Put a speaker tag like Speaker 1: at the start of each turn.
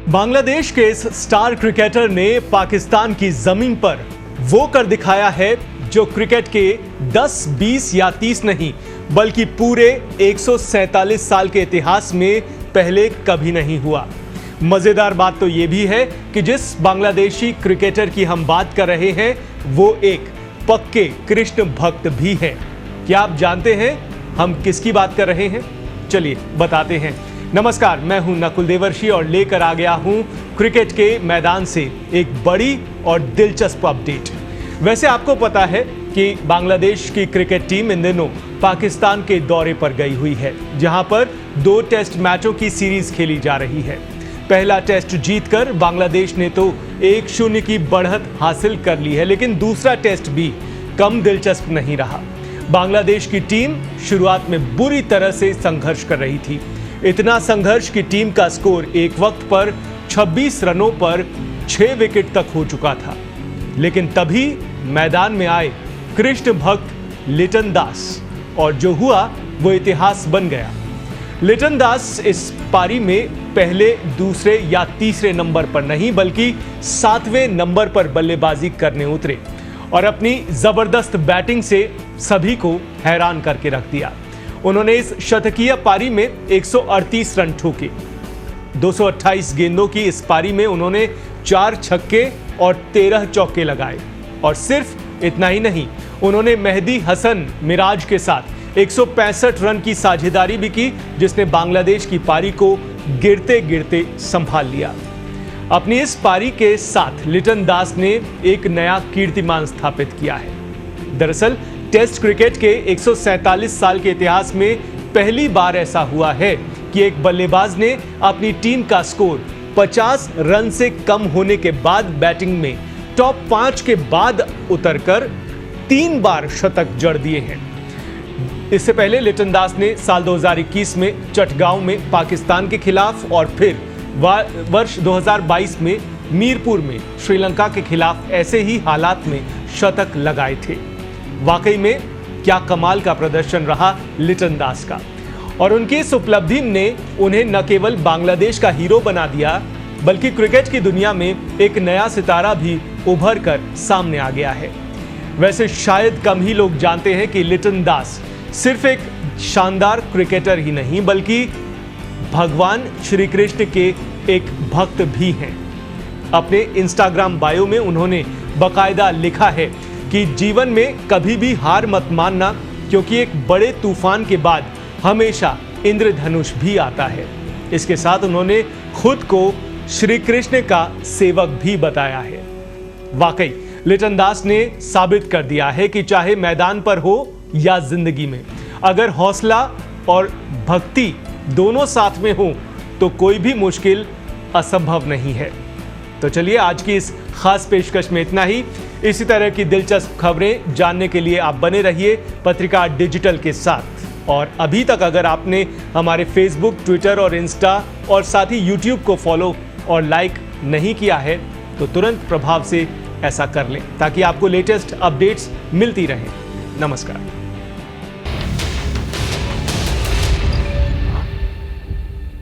Speaker 1: बांग्लादेश के इस star cricketer ने पाकिस्तान की जमीन पर वो कर दिखाया है जो क्रिकेट के 10, 20 या 30 नहीं बल्कि पूरे 147 साल के इतिहास में पहले कभी नहीं हुआ। मजेदार बात तो ये भी है कि जिस बांग्लादेशी क्रिकेटर की हम बात कर रहे हैं वो एक पक्के कृष्ण भक्त भी है। क्या आप जानते हैं हम किसकी बात कर रहे हैं? चलिए बताते हैं। नमस्कार, मैं हूं नकुल देवर्षी और लेकर आ गया हूं क्रिकेट के मैदान से एक बड़ी और दिलचस्प अपडेट। वैसे आपको पता है कि बांग्लादेश की क्रिकेट टीम इन दिनों पाकिस्तान के दौरे पर गई हुई है, जहां पर 2 टेस्ट मैचों की सीरीज खेली जा रही है। पहला टेस्ट जीतकर बांग्लादेश ने तो 1-0 की बढ़त हासिल कर ली है, लेकिन दूसरा टेस्ट भी कम दिलचस्प नहीं रहा। बांग्लादेश की टीम शुरुआत में बुरी तरह से संघर्ष कर रही थी। इतना संघर्ष की टीम का स्कोर एक वक्त पर 26 रनों पर 6 विकेट तक हो चुका था। लेकिन तभी मैदान में आए कृष्ण भक्त लिटन दास और जो हुआ वो इतिहास बन गया। लिटन दास इस पारी में पहले, दूसरे या तीसरे नंबर पर नहीं बल्कि 7वें नंबर पर बल्लेबाजी करने उतरे और अपनी जबरदस्त बैटिंग से सभी को हैरान करके रख दिया। उन्होंने इस शतकीय पारी में 138 रन ठोके। 228 गेंदों की इस पारी में उन्होंने 4 छक्के और 13 चौके लगाए। और सिर्फ इतना ही नहीं, उन्होंने मेहदी हसन मिराज के साथ 165 रन की साझेदारी भी की, जिसने बांग्लादेश की पारी को गिरते गिरते संभाल लिया। अपनी इस पारी के साथ लिटन दास ने एक नया कीर्तिमान स्थापित किया है। दरअसल टेस्ट क्रिकेट के 147 साल के इतिहास में पहली बार ऐसा हुआ है कि एक बल्लेबाज ने अपनी टीम का स्कोर 50 रन से कम होने के बाद बैटिंग में टॉप 5 के बाद उतरकर 3 बार शतक जड़ दिए हैं। इससे पहले लिटन दास ने साल 2021 में चटगांव में पाकिस्तान के खिलाफ और फिर वर्ष 2022 में मीरपुर में श्रीलंका के खिलाफ ऐसे ही हालात में शतक लगाए थे। वाकई में क्या कमाल का प्रदर्शन रहा लिटन दास का, और उनकी इस उपलब्धि ने उन्हें न केवल बांग्लादेश का हीरो बना दिया बल्कि क्रिकेट की दुनिया में एक नया सितारा भी उभर कर सामने आ गया है। वैसे शायद कम ही लोग जानते हैं कि लिटन दास सिर्फ एक शानदार क्रिकेटर ही नहीं बल्कि भगवान श्री कृष्ण के एक भक्त भी हैं। अपने इंस्टाग्राम बायो में उन्होंने बाकायदा लिखा है कि जीवन में कभी भी हार मत मानना, क्योंकि एक बड़े तूफान के बाद हमेशा इंद्रधनुष भी आता है। इसके साथ उन्होंने खुद को श्री कृष्ण का सेवक भी बताया है। वाकई लिटन दास ने साबित कर दिया है कि चाहे मैदान पर हो या जिंदगी में, अगर हौसला और भक्ति दोनों साथ में हो तो कोई भी मुश्किल असंभव नहीं है। तो चलिए आज की इस खास पेशकश में इतना ही। इसी तरह की दिलचस्प खबरें जानने के लिए आप बने रहिए पत्रिका डिजिटल के साथ। और अभी तक अगर आपने हमारे फेसबुक, ट्विटर और इंस्टा और साथ ही यूट्यूब को फॉलो और लाइक नहीं किया है तो तुरंत प्रभाव से ऐसा कर लें ताकि आपको लेटेस्ट अपडेट्स मिलती रहें। नमस्कार।